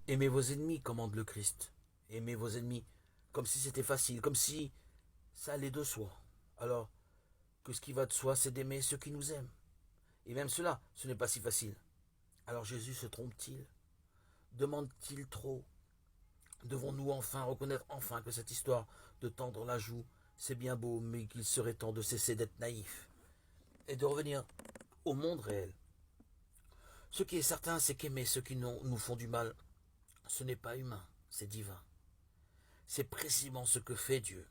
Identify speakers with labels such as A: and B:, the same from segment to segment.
A: Aimez vos ennemis, commande le Christ. Aimez vos ennemis, comme si c'était facile, comme si ça allait de soi. Alors que ce qui va de soi, c'est d'aimer ceux qui nous aiment. Et même cela, ce n'est pas si facile. Alors Jésus se trompe-t-il? Demande-t-il trop? Devons-nous enfin reconnaître enfin que cette histoire de tendre la joue, c'est bien beau, mais qu'il serait temps de cesser d'être naïf et de revenir au monde réel? Ce qui est certain, c'est qu'aimer ceux qui nous font du mal, ce n'est pas humain, c'est divin. C'est précisément ce que fait Dieu.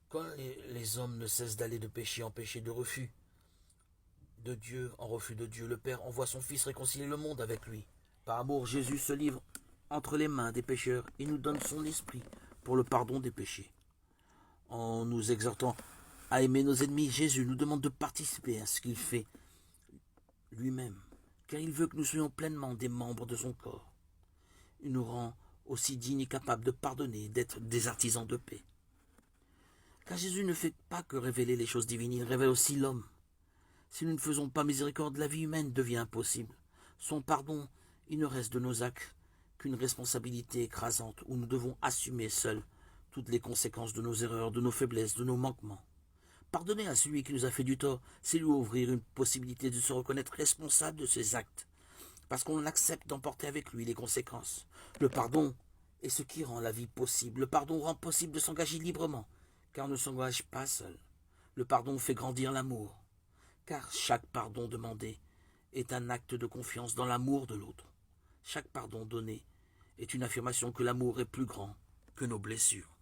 A: Quand les hommes ne cessent d'aller de péché en péché, de refus de Dieu en refus de Dieu, le Père envoie son Fils réconcilier le monde avec lui. Par amour, Jésus se livre entre les mains des pécheurs et nous donne son esprit pour le pardon des péchés. En nous exhortant à aimer nos ennemis, Jésus nous demande de participer à ce qu'il fait lui-même, car il veut que nous soyons pleinement des membres de son corps. Il nous rend aussi dignes et capables de pardonner, d'être des artisans de paix. Car Jésus ne fait pas que révéler les choses divines, il révèle aussi l'homme. Si nous ne faisons pas miséricorde, la vie humaine devient impossible. Son pardon, il ne reste de nos actes qu'une responsabilité écrasante où nous devons assumer seuls toutes les conséquences de nos erreurs, de nos faiblesses, de nos manquements. Pardonner à celui qui nous a fait du tort, c'est lui ouvrir une possibilité de se reconnaître responsable de ses actes, parce qu'on accepte d'emporter avec lui les conséquences. Le pardon est ce qui rend la vie possible. Le pardon rend possible de s'engager librement, car on ne s'engage pas seul. Le pardon fait grandir l'amour, car chaque pardon demandé est un acte de confiance dans l'amour de l'autre. Chaque pardon donné est une affirmation que l'amour est plus grand que nos blessures.